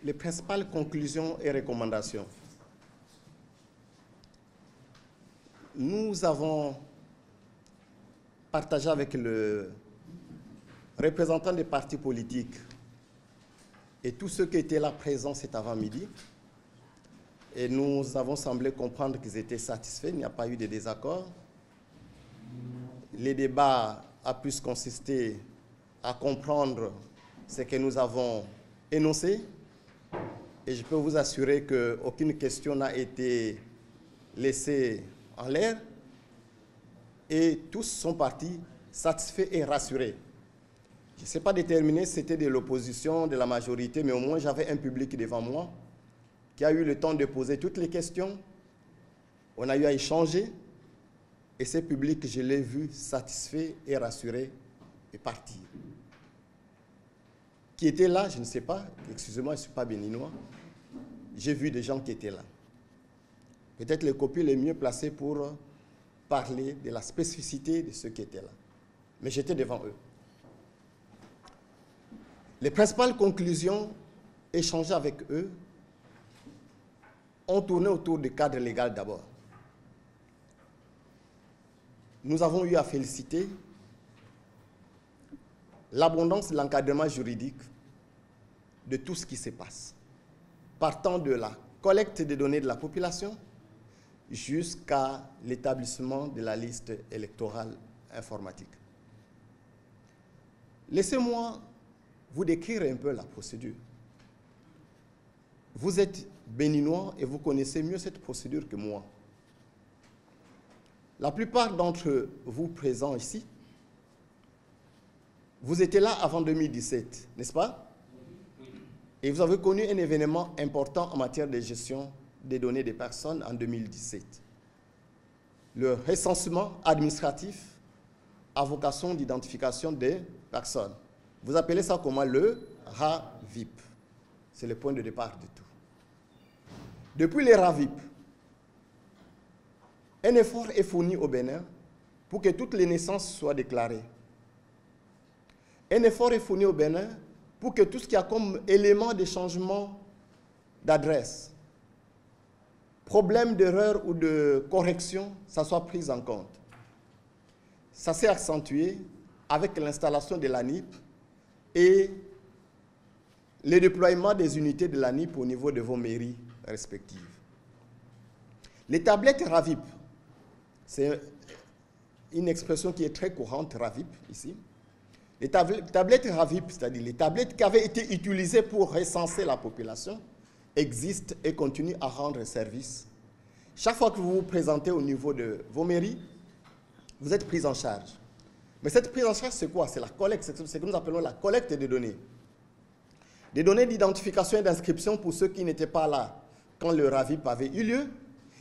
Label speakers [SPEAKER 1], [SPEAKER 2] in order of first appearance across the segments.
[SPEAKER 1] les principales conclusions et recommandations. Nous avons partagé avec le représentant des partis politiques et tous ceux qui étaient là présents cet avant-midi, et nous avons semblé comprendre qu'ils étaient satisfaits, il n'y a pas eu de désaccord. Les débats ont pu consister à comprendre ce que nous avons énoncé, et je peux vous assurer qu'aucune question n'a été laissée en l'air, et tous sont partis satisfaits et rassurés. Je ne sais pas déterminer si c'était de l'opposition, de la majorité, mais au moins j'avais un public devant moi qui a eu le temps de poser toutes les questions. On a eu à échanger, et ce public, je l'ai vu satisfait et rassuré et partir. Qui était là, je ne sais pas, excusez-moi, je ne suis pas béninois. J'ai vu des gens qui étaient là. Peut-être les copies les mieux placées pour parler de la spécificité de ceux qui étaient là. Mais j'étais devant eux. Les principales conclusions échangées avec eux ont tourné autour du cadre légal d'abord. Nous avons eu à féliciter l'abondance de l'encadrement juridique de tout ce qui se passe, partant de la collecte des données de la population jusqu'à l'établissement de la liste électorale informatique. Laissez-moi vous décrire un peu la procédure. Vous êtes béninois et vous connaissez mieux cette procédure que moi. La plupart d'entre vous présents ici, vous étiez là avant 2017, n'est-ce pas? Et vous avez connu un événement important en matière de gestion des données des personnes en 2017. Le recensement administratif à vocation d'identification des personnes. Vous appelez ça comment? Le RAVIP. C'est le point de départ de tout. Depuis les RAVIP, un effort est fourni au Bénin pour que toutes les naissances soient déclarées. Un effort est fourni au Bénin pour que tout ce qui a comme élément de changement d'adresse, problème d'erreur ou de correction, ça soit pris en compte. Ça s'est accentué avec l'installation de l'ANIP et le déploiement des unités de l'ANIP au niveau de vos mairies respectives. Les tablettes RAVIP, c'est une expression qui est très courante, RAVIP, ici. Les tablettes RAVIP, c'est-à-dire les tablettes qui avaient été utilisées pour recenser la population, existent et continuent à rendre service. Chaque fois que vous vous présentez au niveau de vos mairies, vous êtes pris en charge. Mais cette prise en charge, c'est quoi? C'est la collecte, c'est ce que nous appelons la collecte des données. Des données d'identification et d'inscription pour ceux qui n'étaient pas là quand le RAVIP avait eu lieu.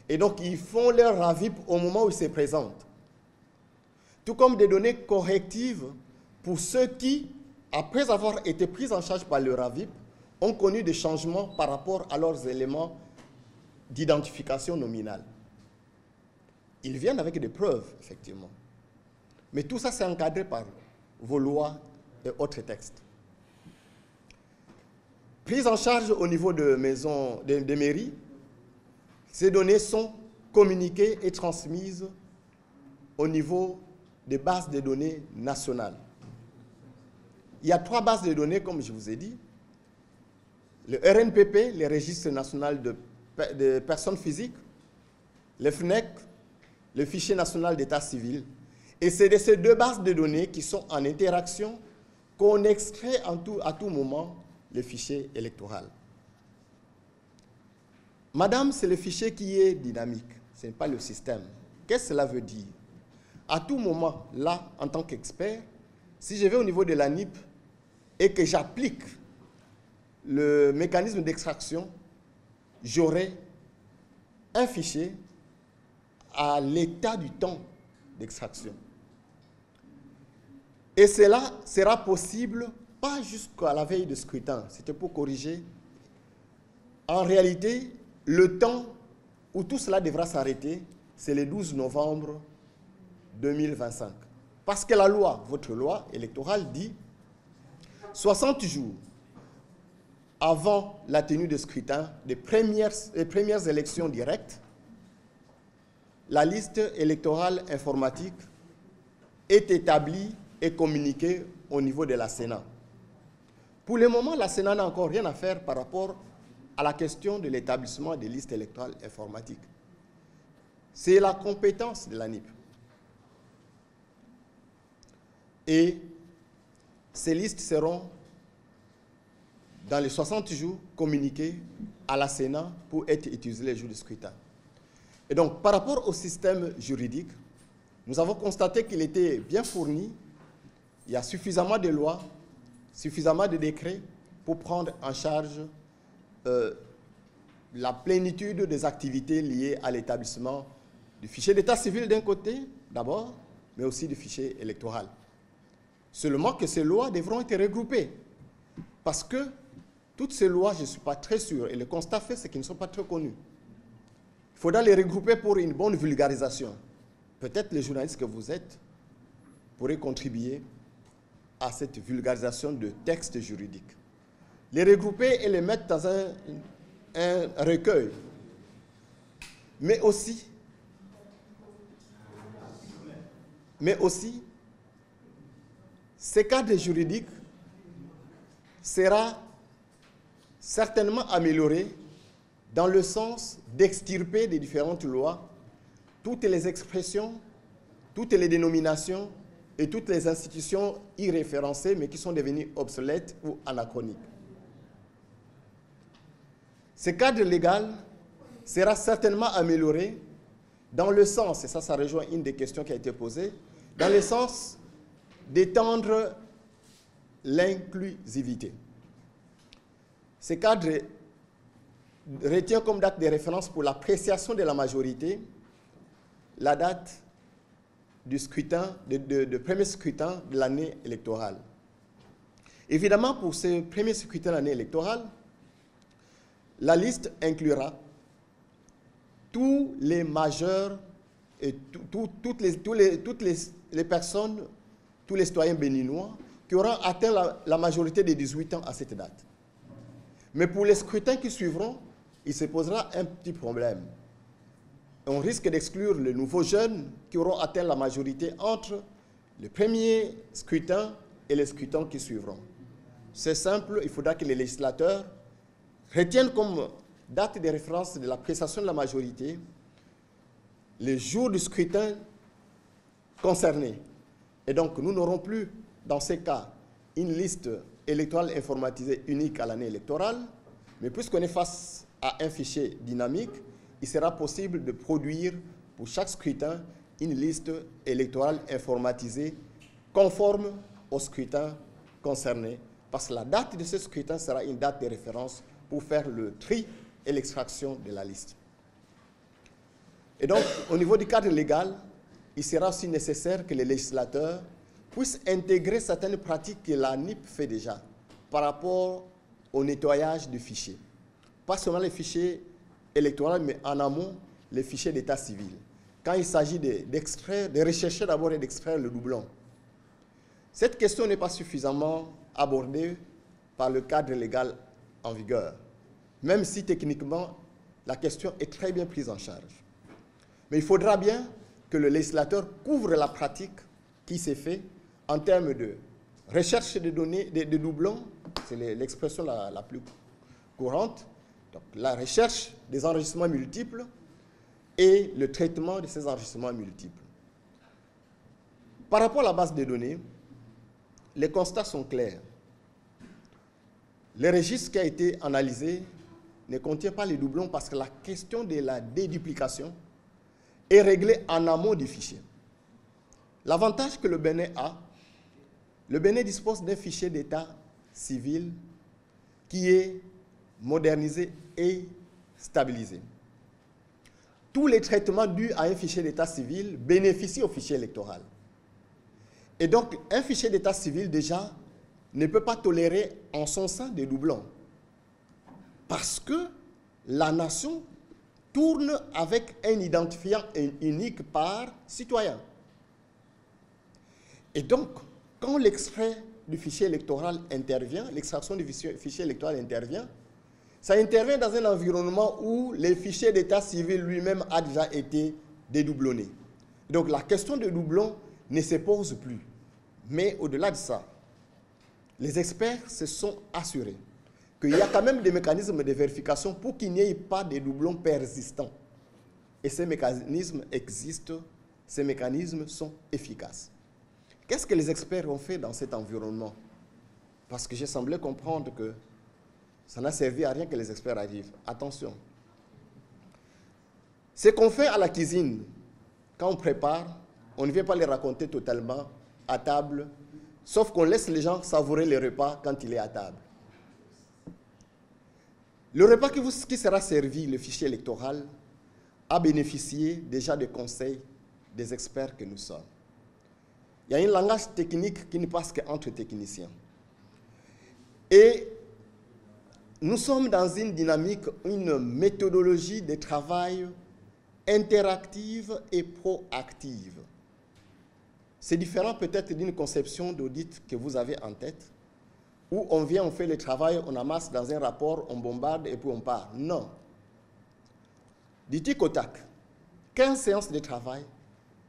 [SPEAKER 1] Et donc, ils font leur RAVIP au moment où ils se présentent. Tout comme des données correctives pour ceux qui, après avoir été pris en charge par le RAVIP, ont connu des changements par rapport à leurs éléments d'identification nominale. Ils viennent avec des preuves, effectivement. Mais tout ça, c'est encadré par vos lois et autres textes. Prise en charge au niveau de maisons, des mairies, ces données sont communiquées et transmises au niveau des bases de données nationales. Il y a 3 bases de données, comme je vous ai dit. Le RNPP, le Registre national de personnes physiques, le FNEC, le Fichier national d'état civil. Et c'est de ces 2 bases de données qui sont en interaction qu'on extrait à tout moment le fichier électoral. Madame, c'est le fichier qui est dynamique, ce n'est pas le système. Qu'est-ce que cela veut dire? À tout moment, là, en tant qu'expert, si je vais au niveau de l'ANIP et que j'applique le mécanisme d'extraction, j'aurai un fichier à l'état du temps d'extraction. Et cela sera possible, pas jusqu'à la veille de scrutin, c'était pour corriger. En réalité, le temps où tout cela devra s'arrêter, c'est le 12 novembre 2025. Parce que la loi, votre loi électorale dit 60 jours avant la tenue de scrutin des premières élections directes, la liste électorale informatique est établie et communiquée au niveau de la Sénat. Pour le moment, la Sénat n'a encore rien à faire par rapport à la question de l'établissement des listes électorales informatiques. C'est la compétence de l'ANIP. Et ces listes seront, dans les 60 jours, communiquées à la Sénat pour être utilisées les jours du scrutin. Et donc, par rapport au système juridique, nous avons constaté qu'il était bien fourni. Il y a suffisamment de lois, suffisamment de décrets pour prendre en charge la plénitude des activités liées à l'établissement du fichier d'état civil d'un côté, d'abord, mais aussi du fichier électoral. Seulement que ces lois devront être regroupées. Parce que toutes ces lois, je ne suis pas très sûr, et le constat fait, c'est qu'elles ne sont pas très connues. Il faudra les regrouper pour une bonne vulgarisation. Peut-être les journalistes que vous êtes pourraient contribuer à cette vulgarisation de textes juridiques. Les regrouper et les mettre dans un recueil. Mais aussi, ces cadres juridiques sera certainement amélioré dans le sens d'extirper des différentes lois toutes les expressions, toutes les dénominations et toutes les institutions irréférencées, mais qui sont devenues obsolètes ou anachroniques. Ce cadre légal sera certainement amélioré dans le sens, et ça rejoint une des questions qui a été posée, dans le sens d'étendre l'inclusivité. Ce cadre retient comme date de référence pour l'appréciation de la majorité la date du scrutin, de premier scrutin de l'année électorale. Évidemment, pour ce premier scrutin de l'année électorale, la liste inclura tous les majeurs et toutes les personnes, tous les citoyens béninois qui auront atteint la majorité des 18 ans à cette date. Mais pour les scrutins qui suivront, il se posera un petit problème. On risque d'exclure les nouveaux jeunes qui auront atteint la majorité entre le premier scrutin et les scrutins qui suivront. C'est simple, il faudra que les législateurs retiennent comme date de référence de l'appréciation de la majorité les jours du scrutin concernés. Et donc, nous n'aurons plus, dans ces cas, une liste électorale informatisée unique à l'année électorale, mais puisqu'on est face à un fichier dynamique, il sera possible de produire pour chaque scrutin une liste électorale informatisée conforme au scrutin concerné, parce que la date de ce scrutin sera une date de référence pour faire le tri et l'extraction de la liste. Et donc, au niveau du cadre légal, il sera aussi nécessaire que les législateurs puissent intégrer certaines pratiques que la NIP fait déjà par rapport au nettoyage du fichier. Pas seulement les fichiers électoraux, mais en amont, les fichiers d'état civil. Quand il s'agit de rechercher d'abord et d'extraire le doublon. Cette question n'est pas suffisamment abordée par le cadre légal en vigueur, même si techniquement, la question est très bien prise en charge. Mais il faudra bien que le législateur couvre la pratique qui s'est faite en termes de recherche de données, de doublons, c'est l'expression la plus courante, donc la recherche des enregistrements multiples et le traitement de ces enregistrements multiples. Par rapport à la base de données, les constats sont clairs. Le registre qui a été analysé ne contient pas les doublons parce que la question de la déduplication est réglée en amont du fichier. L'avantage que le Bénin a, le Bénin dispose d'un fichier d'état civil qui est modernisé et stabilisé. Tous les traitements dus à un fichier d'état civil bénéficient au fichier électoral. Et donc, un fichier d'état civil, déjà, ne peut pas tolérer en son sein des doublons. Parce que la nation tourne avec un identifiant unique par citoyen. Et donc, quand on l'extrait du fichier électoral intervient, l'extraction du fichier électoral intervient, ça intervient dans un environnement où le fichier d'état civil lui-même a déjà été dédoublonné. Donc la question de doublon ne se pose plus. Mais au-delà de ça, les experts se sont assurés qu'il y a quand même des mécanismes de vérification pour qu'il n'y ait pas de doublons persistants. Et ces mécanismes existent, ces mécanismes sont efficaces. Qu'est-ce que les experts ont fait dans cet environnement? Parce que j'ai semblé comprendre que ça n'a servi à rien que les experts arrivent. Attention. Ce qu'on fait à la cuisine, quand on prépare, on ne vient pas les raconter totalement à table, sauf qu'on laisse les gens savourer le repas quand il est à table. Le repas qui sera servi, le fichier électoral, a bénéficié déjà des conseils des experts que nous sommes. Il y a un langage technique qui ne passe qu'entre techniciens. Et nous sommes dans une dynamique, une méthodologie de travail interactive et proactive. C'est différent peut-être d'une conception d'audit que vous avez en tête, où on vient, on fait le travail, on amasse dans un rapport, on bombarde et puis on part. Non. Du tic au tac, 15 séances de travail,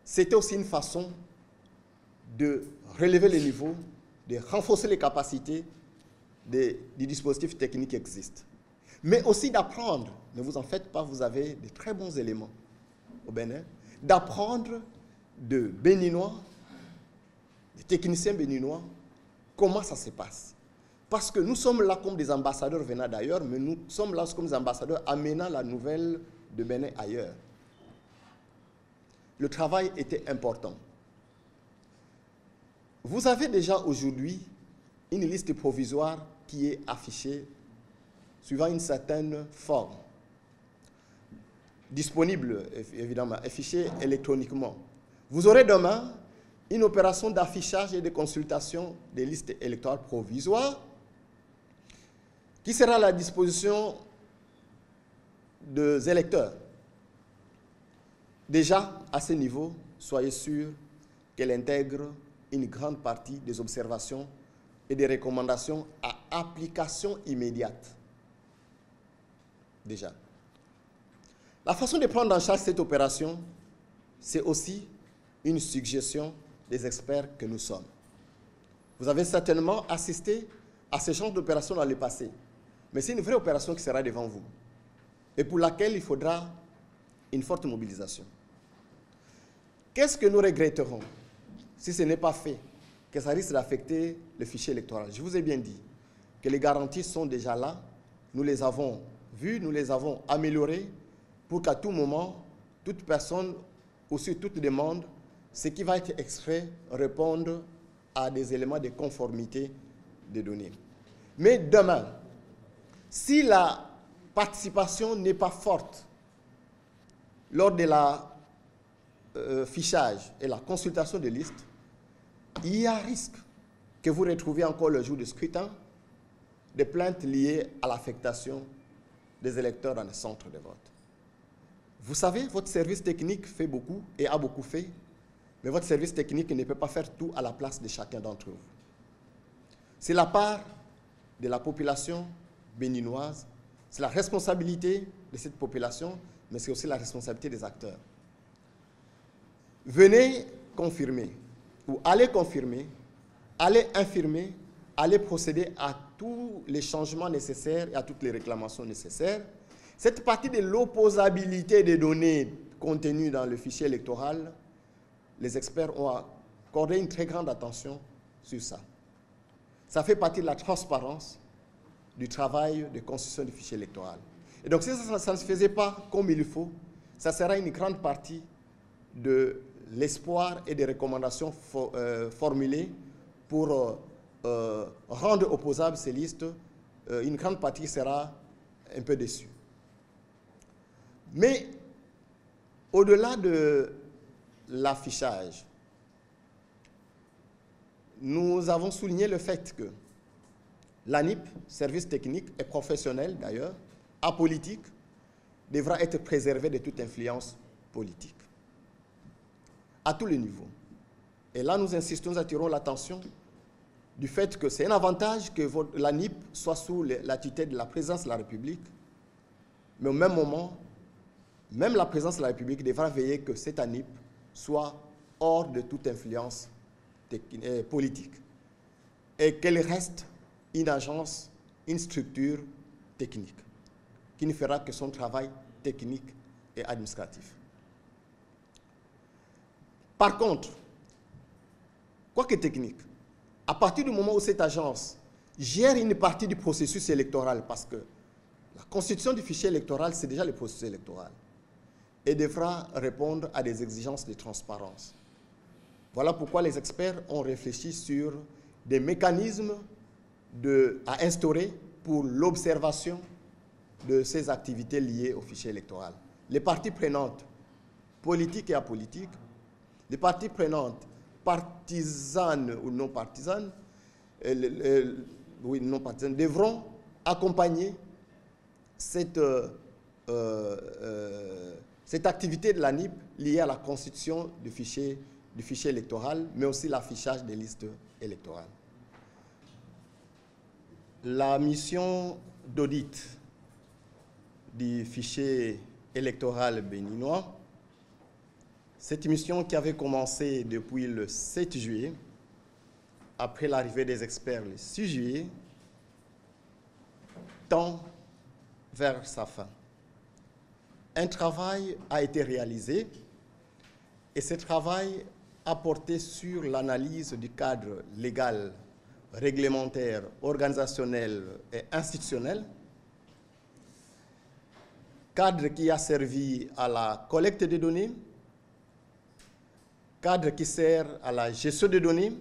[SPEAKER 1] c'était aussi une façon de relever les niveaux, de renforcer les capacités du dispositif technique qui existe. Mais aussi d'apprendre, ne vous en faites pas, vous avez de très bons éléments au Bénin, d'apprendre de Béninois, des techniciens béninois, comment ça se passe. Parce que nous sommes là comme des ambassadeurs venant d'ailleurs, mais nous sommes là comme des ambassadeurs amenant la nouvelle de Bénin ailleurs. Le travail était important. Vous avez déjà aujourd'hui une liste provisoire qui est affichée suivant une certaine forme, disponible évidemment, affichée électroniquement. Vous aurez demain une opération d'affichage et de consultation des listes électorales provisoires qui sera à la disposition des électeurs. Déjà, à ce niveau, soyez sûrs qu'elle intègre une grande partie des observations et des recommandations à application immédiate. Déjà. La façon de prendre en charge cette opération, c'est aussi une suggestion des experts que nous sommes. Vous avez certainement assisté à ce genre d'opération dans le passé, mais c'est une vraie opération qui sera devant vous et pour laquelle il faudra une forte mobilisation. Qu'est-ce que nous regretterons si ce n'est pas fait, que ça risque d'affecter le fichier électoral? Je vous ai bien dit que les garanties sont déjà là, nous les avons vues, nous les avons améliorées pour qu'à tout moment, toute personne ou sur toute demande, ce qui va être extrait réponde à des éléments de conformité des données. Mais demain, si la participation n'est pas forte lors de la fichage et la consultation des listes, il y a risque que vous retrouviez encore le jour du scrutin des plaintes liées à l'affectation des électeurs dans les centres de vote. Vous savez, votre service technique fait beaucoup et a beaucoup fait, mais votre service technique ne peut pas faire tout à la place de chacun d'entre vous. C'est la part de la population béninoise, c'est la responsabilité de cette population, mais c'est aussi la responsabilité des acteurs. Venez confirmer, ou allez confirmer, allez infirmer, allez procéder à tous les changements nécessaires et à toutes les réclamations nécessaires. Cette partie de l'opposabilité des données contenues dans le fichier électoral, les experts ont accordé une très grande attention sur ça. Ça fait partie de la transparence du travail de constitution du fichier électoral. Et donc, si ça ne se faisait pas comme il faut, ça sera une grande partie de l'espoir et des recommandations formulées pour rendre opposables ces listes. Une grande partie sera un peu déçue. Mais au-delà de l'affichage, nous avons souligné le fait que l'ANIP, service technique et professionnel d'ailleurs, apolitique, devra être préservé de toute influence politique, à tous les niveaux. Et là, nous insistons, nous attirons l'attention du fait que c'est un avantage que la NIP soit sous la tutelle de la présidence de la République, mais au même moment, même la présidence de la République devra veiller que cette ANIP soit hors de toute influence politique et qu'elle reste une agence, une structure technique qui ne fera que son travail technique et administratif. Par contre, quoique technique, à partir du moment où cette agence gère une partie du processus électoral, parce que la constitution du fichier électoral, c'est déjà le processus électoral, et devra répondre à des exigences de transparence. Voilà pourquoi les experts ont réfléchi sur des mécanismes à instaurer pour l'observation de ces activités liées au fichier électoral. Les parties prenantes, politiques et apolitiques, les parties prenantes, partisanes ou non partisanes, devront accompagner cette activité de la NIP liée à la constitution du fichier électoral, mais aussi l'affichage des listes électorales. La mission d'audit du fichier électoral béninois, cette mission qui avait commencé depuis le 7 juillet, après l'arrivée des experts le 6 juillet, tend vers sa fin. Un travail a été réalisé et ce travail a porté sur l'analyse du cadre légal, réglementaire, organisationnel et institutionnel, cadre qui a servi à la collecte des données, cadre qui sert à la gestion des données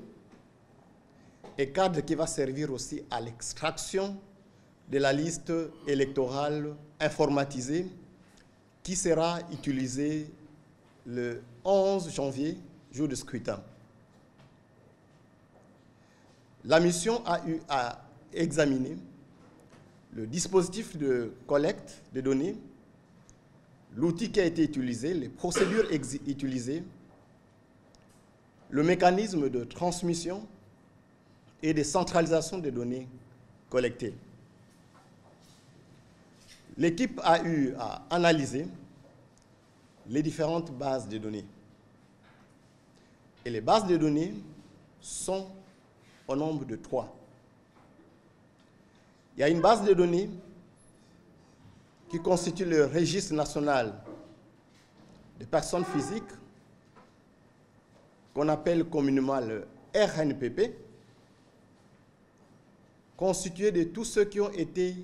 [SPEAKER 1] et cadre qui va servir aussi à l'extraction de la liste électorale informatisée qui sera utilisée le 11 janvier, jour de scrutin. La mission a eu à examiner le dispositif de collecte des données, l'outil qui a été utilisé, les procédures utilisées, le mécanisme de transmission et de centralisation des données collectées. L'équipe a eu à analyser les différentes bases de données. Et les bases de données sont au nombre de 3. Il y a une base de données qui constitue le registre national des personnes physiques, qu'on appelle communément le RNPP, constitué de tous ceux qui ont été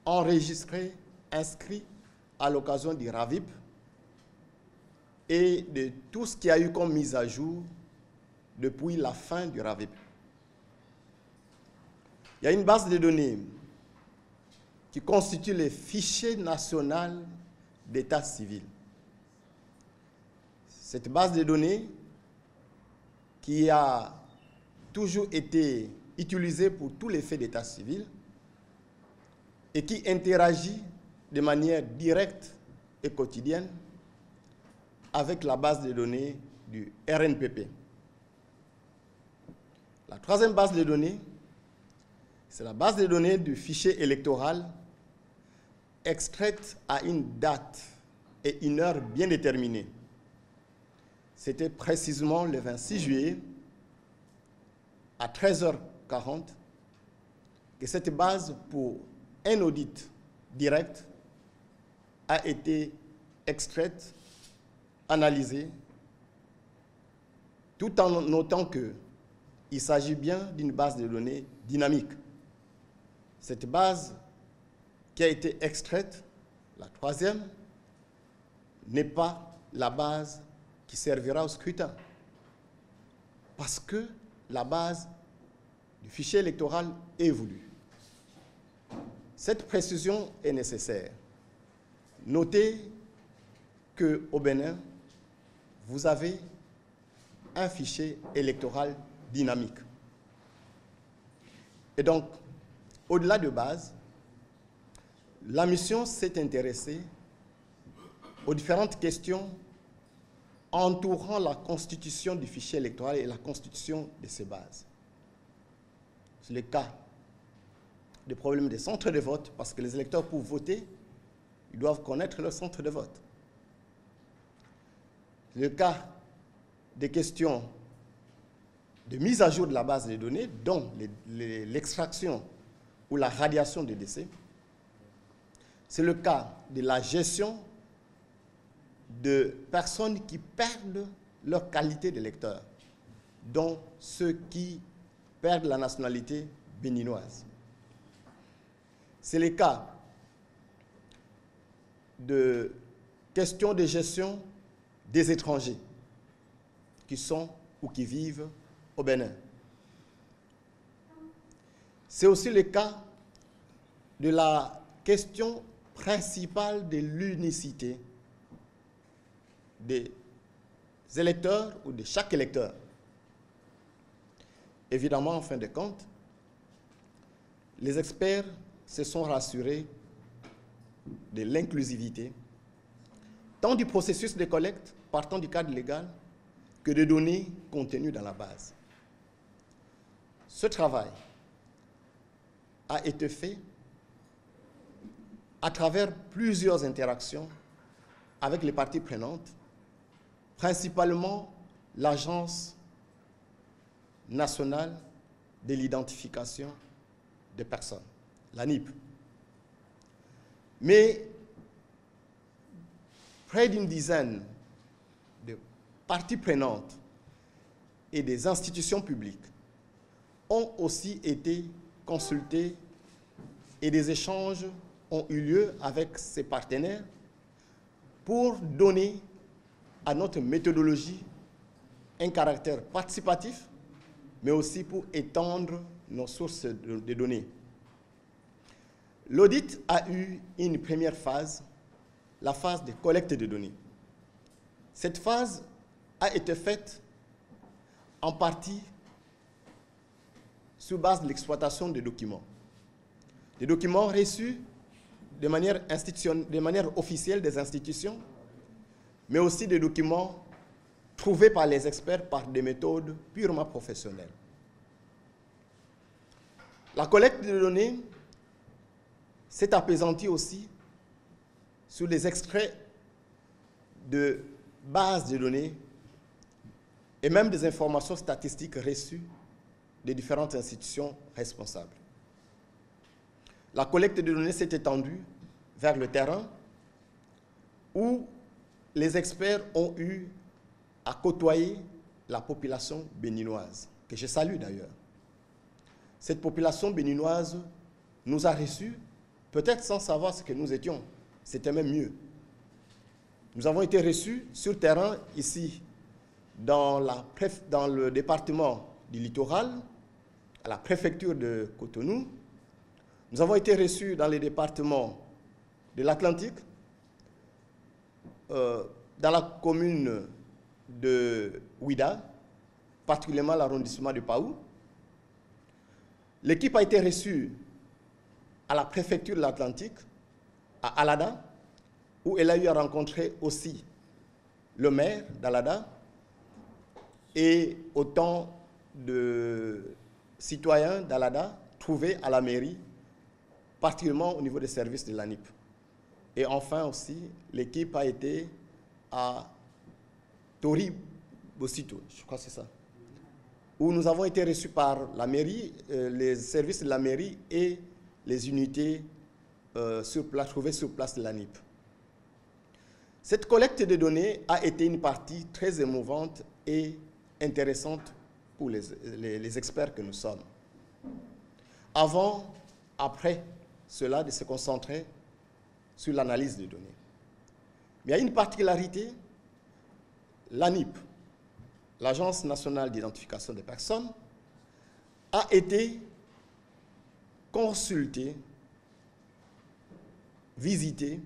[SPEAKER 1] enregistrés, inscrits à l'occasion du RAVIP et de tout ce qui a eu comme mise à jour depuis la fin du RAVIP. Il y a une base de données qui constitue le fichier national d'état civil. Cette base de données qui a toujours été utilisée pour tous les faits d'état civil et qui interagit de manière directe et quotidienne avec la base de données du RNPP. La troisième base de données, c'est la base de données du fichier électoral extraite à une date et une heure bien déterminée. C'était précisément le 26 juillet à 13h40 que cette base, pour un audit direct, a été extraite, analysée, tout en notant qu'il s'agit bien d'une base de données dynamique. Cette base qui a été extraite, la troisième, n'est pas la base qui servira au scrutin. Parce que la base du fichier électoral évolue. Cette précision est nécessaire. Notez qu'au Bénin, vous avez un fichier électoral dynamique. Et donc, au-delà de base, la mission s'est intéressée aux différentes questions entourant la constitution du fichier électoral et la constitution de ses bases. C'est le cas des problèmes des centres de vote, parce que les électeurs, pour voter, ils doivent connaître leur centre de vote. Le cas des questions de mise à jour de la base de données, dont l'extraction ou la radiation des décès. C'est le cas de la gestion de personnes qui perdent leur qualité d'électeur, dont ceux qui perdent la nationalité béninoise. C'est le cas de questions de gestion des étrangers qui sont ou qui vivent au Bénin. C'est aussi le cas de la question principale de l'unicité des électeurs ou de chaque électeur. Évidemment, en fin de compte, les experts se sont rassurés de l'inclusivité, tant du processus de collecte partant du cadre légal que des données contenues dans la base. Ce travail a été fait à travers plusieurs interactions avec les parties prenantes, principalement l'Agence nationale de l'identification des personnes, l'ANIP. Mais près d'une dizaine de parties prenantes et des institutions publiques ont aussi été consultées et des échanges ont eu lieu avec ces partenaires pour donner à notre méthodologie un caractère participatif, mais aussi pour étendre nos sources de données. L'audit a eu une première phase, la phase de collecte de données. Cette phase a été faite en partie sur base de l'exploitation des documents. Des documents reçus de manière officielle des institutions, mais aussi des documents trouvés par les experts par des méthodes purement professionnelles. La collecte de données s'est apaisantie aussi sur les extraits de bases de données et même des informations statistiques reçues des différentes institutions responsables. La collecte de données s'est étendue vers le terrain où les experts ont eu à côtoyer la population béninoise, que je salue d'ailleurs. Cette population béninoise nous a reçus, peut-être sans savoir ce que nous étions. C'était même mieux. Nous avons été reçus sur terrain ici, dans le département du littoral, à la préfecture de Cotonou. Nous avons été reçus dans les départements de l'Atlantique, dans la commune de Ouida, particulièrement l'arrondissement de Paou. L'équipe a été reçue à la préfecture de l'Atlantique, à Alada, où elle a eu à rencontrer aussi le maire d'Alada et autant de citoyens d'Alada trouvés à la mairie, particulièrement au niveau des services de l'ANIP. Et enfin aussi, l'équipe a été à Tori Bosito, je crois que c'est ça, où nous avons été reçus par la mairie, les services de la mairie et les unités trouvées sur place de l'ANIP. Cette collecte de données a été une partie très émouvante et intéressante pour les experts que nous sommes. Avant, après cela, de se concentrer sur l'analyse des données. Mais il y a une particularité, l'ANIP, l'Agence nationale d'identification des personnes, a été consultée, visitée,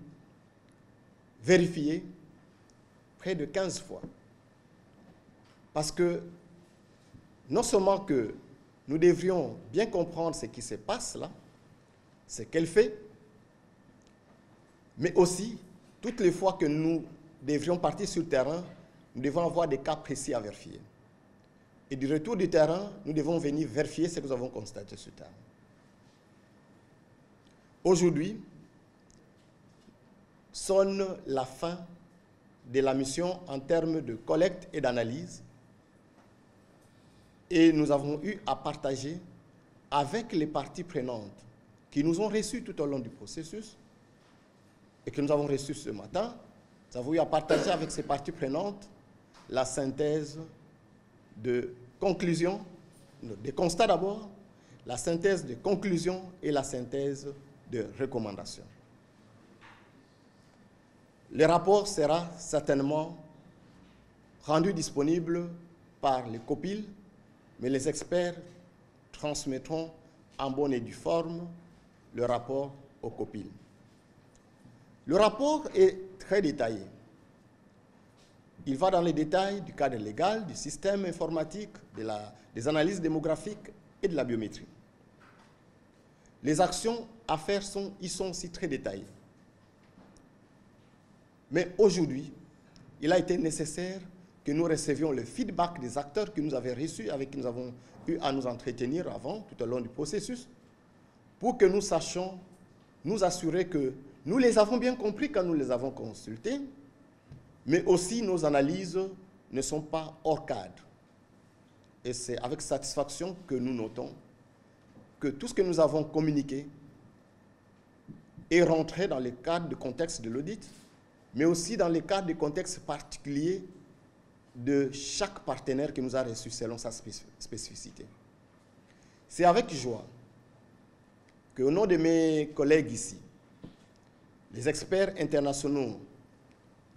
[SPEAKER 1] vérifiée près de 15 fois. Parce que non seulement que nous devrions bien comprendre ce qui se passe là, ce qu'elle fait, mais aussi, toutes les fois que nous devrions partir sur le terrain, nous devons avoir des cas précis à vérifier. et du retour du terrain, nous devons venir vérifier ce que nous avons constaté sur terrain. Aujourd'hui, sonne la fin de la mission en termes de collecte et d'analyse, et nous avons eu à partager avec les parties prenantes qui nous ont reçus tout au long du processus et que nous avons reçus ce matin. Nous avons eu à partager avec ces parties prenantes la synthèse de conclusions, des constats d'abord, la synthèse de conclusions et la synthèse de recommandations. Le rapport sera certainement rendu disponible par les COPIL, mais les experts transmettront en bonne et due forme le rapport aux COPIL. Le rapport est très détaillé. Il va dans les détails du cadre légal, du système informatique, des analyses démographiques et de la biométrie. Les actions à faire sont aussi très détaillées. Mais aujourd'hui, il a été nécessaire que nous recevions le feedback des acteurs que nous avions reçus, avec qui nous avons eu à nous entretenir avant, tout au long du processus, pour que nous sachions nous assurer que nous les avons bien compris quand nous les avons consultés, mais aussi nos analyses ne sont pas hors cadre. Et c'est avec satisfaction que nous notons que tout ce que nous avons communiqué est rentré dans le cadre du contexte de l'audit, mais aussi dans le cadre du contexte particulier de chaque partenaire qui nous a reçus selon sa spécificité. C'est avec joie qu'au nom de mes collègues ici, les experts internationaux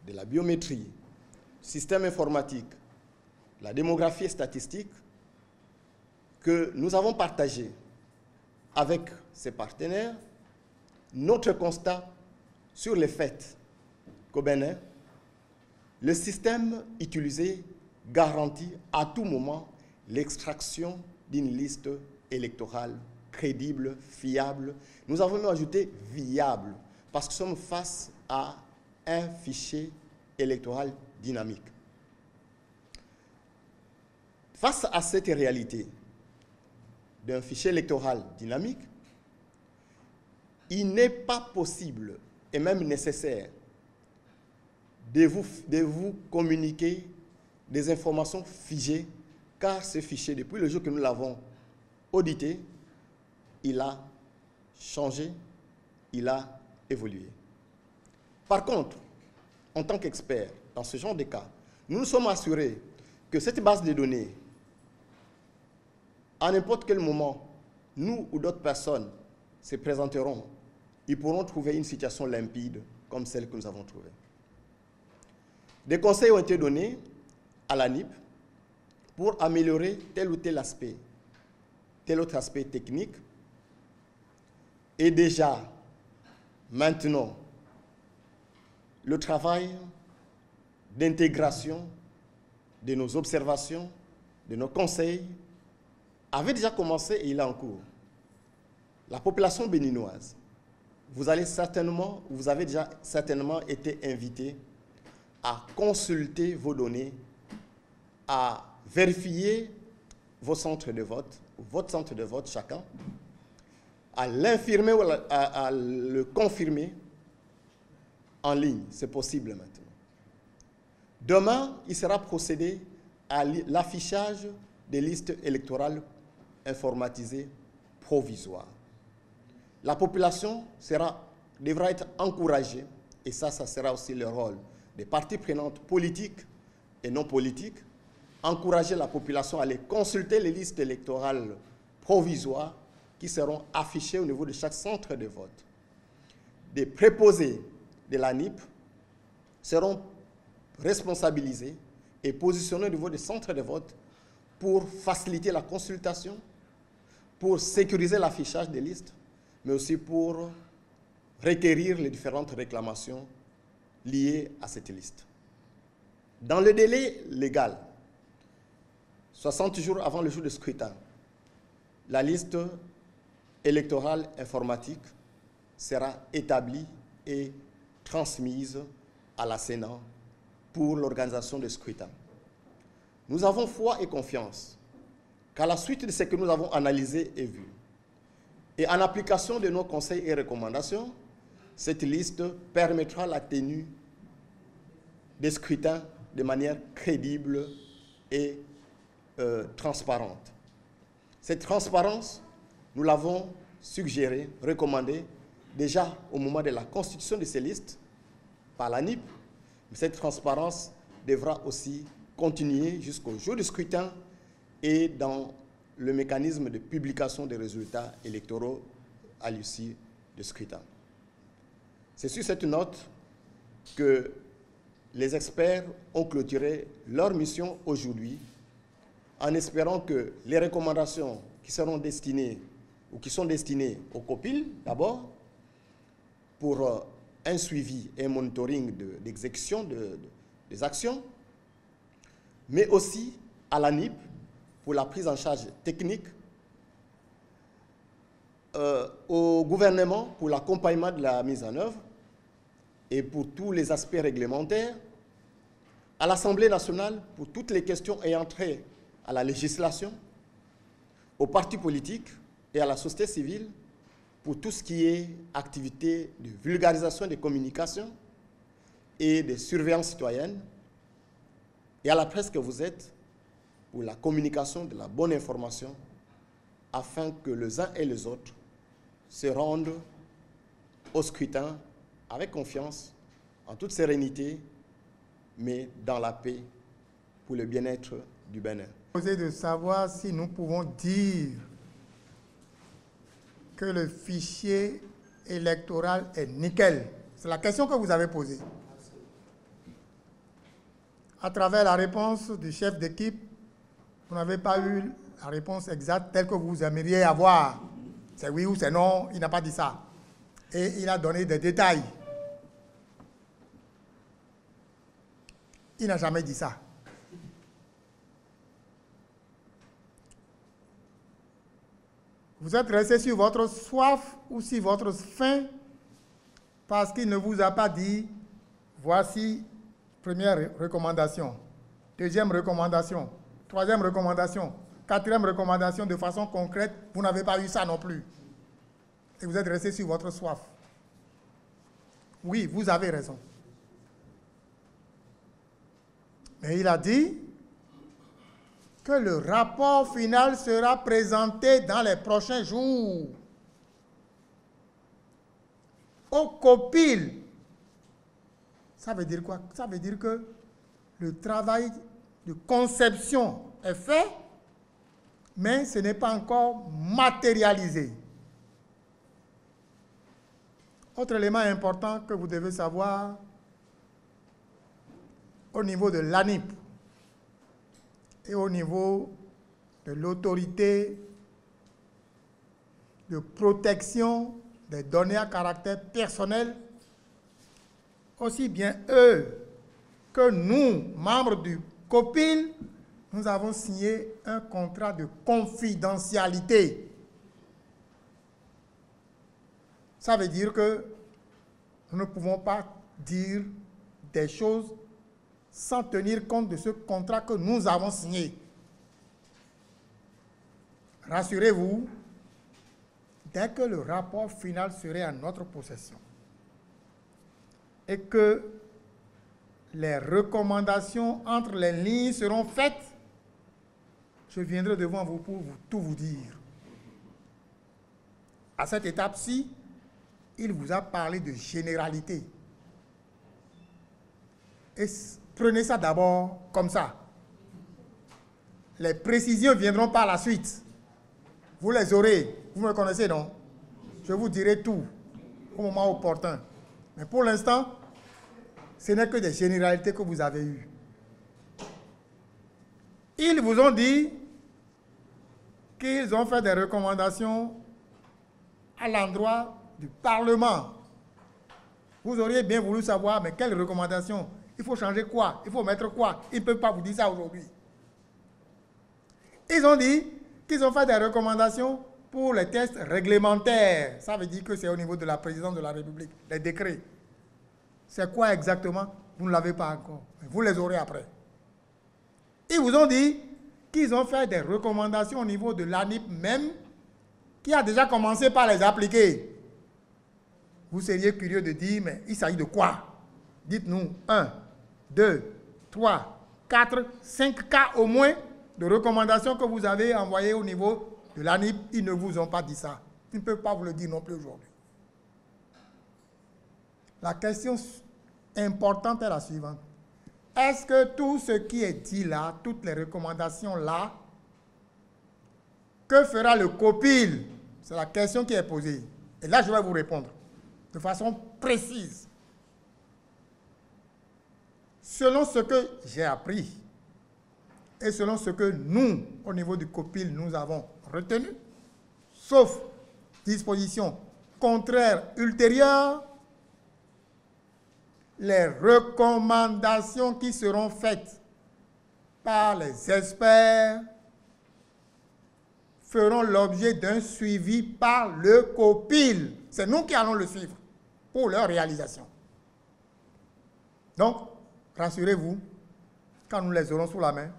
[SPEAKER 1] de la biométrie, système informatique, la démographie et statistique, que nous avons partagé avec ces partenaires notre constat sur le fait qu'au Bénin, le système utilisé garantit à tout moment l'extraction d'une liste électorale crédible, fiable. Nous avons même ajouté viable, parce que nous sommes face à un fichier électoral dynamique. Face à cette réalité d'un fichier électoral dynamique, il n'est pas possible et même nécessaire de vous communiquer des informations figées, car ce fichier, depuis le jour que nous l'avons audité, il a changé, il a évolué. Par contre, en tant qu'experts, dans ce genre de cas, nous nous sommes assurés que cette base de données, à n'importe quel moment, nous ou d'autres personnes se présenteront, ils pourront trouver une situation limpide comme celle que nous avons trouvée. Des conseils ont été donnés à l'ANIP pour améliorer tel ou tel aspect, tel autre aspect technique. Et déjà, maintenant, le travail d'intégration de nos observations, de nos conseils, avait déjà commencé et il est en cours. La population béninoise, vous avez déjà certainement été invité à consulter vos données, à vérifier vos centres de vote, votre centre de vote chacun, à l'infirmer ou à le confirmer en ligne. C'est possible maintenant. Demain, il sera procédé à l'affichage des listes électorales informatisées provisoires. La population devra être encouragée, et ça sera aussi le rôle des parties prenantes politiques et non politiques, encourager la population à aller consulter les listes électorales provisoires qui seront affichées au niveau de chaque centre de vote. Des préposés de l'ANIP seront responsabilisés et positionnés au niveau des centres de vote pour faciliter la consultation, pour sécuriser l'affichage des listes, mais aussi pour requérir les différentes réclamations liées à cette liste. Dans le délai légal, 60 jours avant le jour de scrutin, la liste électorale informatique sera établie et transmise à la Sénat pour l'organisation de scrutin. Nous avons foi et confiance qu'à la suite de ce que nous avons analysé et vu, et en application de nos conseils et recommandations, cette liste permettra la tenue des scrutins de manière crédible et transparente. Cette transparence, nous l'avons suggérée, recommandée, déjà au moment de la constitution de ces listes par l'ANIP. Cette transparence devra aussi continuer jusqu'au jour du scrutin et dans le mécanisme de publication des résultats électoraux à l'issue du scrutin. C'est sur cette note que les experts ont clôturé leur mission aujourd'hui en espérant que les recommandations qui seront destinées ou qui sont destinées au COPIL d'abord pour un suivi et un monitoring d'exécution des actions, mais aussi à l'ANIP pour la prise en charge technique, au gouvernement pour l'accompagnement de la mise en œuvre et pour tous les aspects réglementaires, à l'Assemblée nationale pour toutes les questions ayant trait à la législation, aux partis politiques et à la société civile pour tout ce qui est activité de vulgarisation des communications et de surveillance citoyenne, et à la presse que vous êtes pour la communication de la bonne information afin que les uns et les autres se rendent au scrutin avec confiance, en toute sérénité, mais dans la paix pour le bien-être du Bénin.
[SPEAKER 2] De savoir si nous pouvons dire que le fichier électoral est nickel. C'est la question que vous avez posée. À travers la réponse du chef d'équipe, vous n'avez pas eu la réponse exacte telle que vous aimeriez avoir. C'est oui ou c'est non, il n'a pas dit ça. Et il a donné des détails. Il n'a jamais dit ça. Vous êtes resté sur votre soif ou sur votre faim parce qu'il ne vous a pas dit, voici première recommandation, deuxième recommandation, troisième recommandation, quatrième recommandation de façon concrète. Vous n'avez pas eu ça non plus. Et vous êtes resté sur votre soif. Oui, vous avez raison. Mais il a dit que le rapport final sera présenté dans les prochains jours au COPIL. Ça veut dire quoi? Ça veut dire que le travail de conception est fait, mais ce n'est pas encore matérialisé. Autre élément important que vous devez savoir au niveau de l'ANIP et au niveau de l'autorité de protection des données à caractère personnel, aussi bien eux que nous, membres du COPIL, nous avons signé un contrat de confidentialité. Ça veut dire que nous ne pouvons pas dire des choses sans tenir compte de ce contrat que nous avons signé. Rassurez-vous, dès que le rapport final serait en notre possession et que les recommandations entre les lignes seront faites, je viendrai devant vous pour tout vous dire. À cette étape-ci, il vous a parlé de généralité. Et prenez ça d'abord comme ça. Les précisions viendront par la suite. Vous les aurez. Vous me connaissez, non? Je vous dirai tout au moment opportun. Mais pour l'instant, ce n'est que des généralités que vous avez eues. Ils vous ont dit qu'ils ont fait des recommandations à l'endroit du Parlement. Vous auriez bien voulu savoir, mais quelles recommandations? Il faut changer quoi? Il faut mettre quoi? Ils ne peuvent pas vous dire ça aujourd'hui. Ils ont dit qu'ils ont fait des recommandations pour les tests réglementaires. Ça veut dire que c'est au niveau de la présidence de la République, les décrets. C'est quoi exactement? Vous ne l'avez pas encore. Vous les aurez après. Ils vous ont dit qu'ils ont fait des recommandations au niveau de l'ANIP même, qui a déjà commencé par les appliquer. Vous seriez curieux de dire, mais il s'agit de quoi? Dites-nous 1, 2, 3, 4, 5 cas au moins de recommandations que vous avez envoyées au niveau de l'ANIP. Ils ne vous ont pas dit ça. Ils ne peuvent pas vous le dire non plus aujourd'hui. La question importante est la suivante. Est-ce que tout ce qui est dit là, toutes les recommandations là, que fera le COPIL? C'est la question qui est posée. Et là, je vais vous répondre de façon précise. Selon ce que j'ai appris et selon ce que nous, au niveau du COPIL, nous avons retenu, sauf dispositions contraires ultérieures, les recommandations qui seront faites par les experts feront l'objet d'un suivi par le COPIL. C'est nous qui allons le suivre pour leur réalisation. Donc, rassurez-vous, quand nous les aurons sous la main,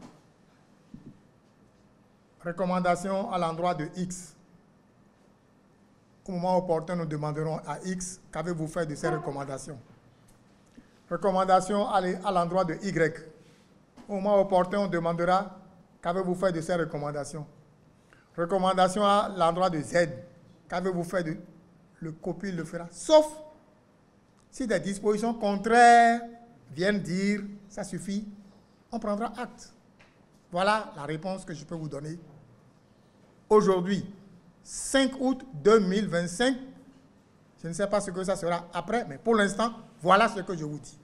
[SPEAKER 2] recommandations à l'endroit de X. Au moment opportun, nous demanderons à X, qu'avez-vous fait de ces recommandations? Recommandations à l'endroit de Y. Au moment opportun, on demandera, qu'avez-vous fait de ces recommandations? Recommandations à l'endroit de Z. Qu'avez-vous fait de... Le COPIL le fera. Sauf si des dispositions contraires viennent dire, ça suffit, on prendra acte. Voilà la réponse que je peux vous donner. Aujourd'hui, 5 août 2025, je ne sais pas ce que ça sera après, mais pour l'instant, voilà ce que je vous dis.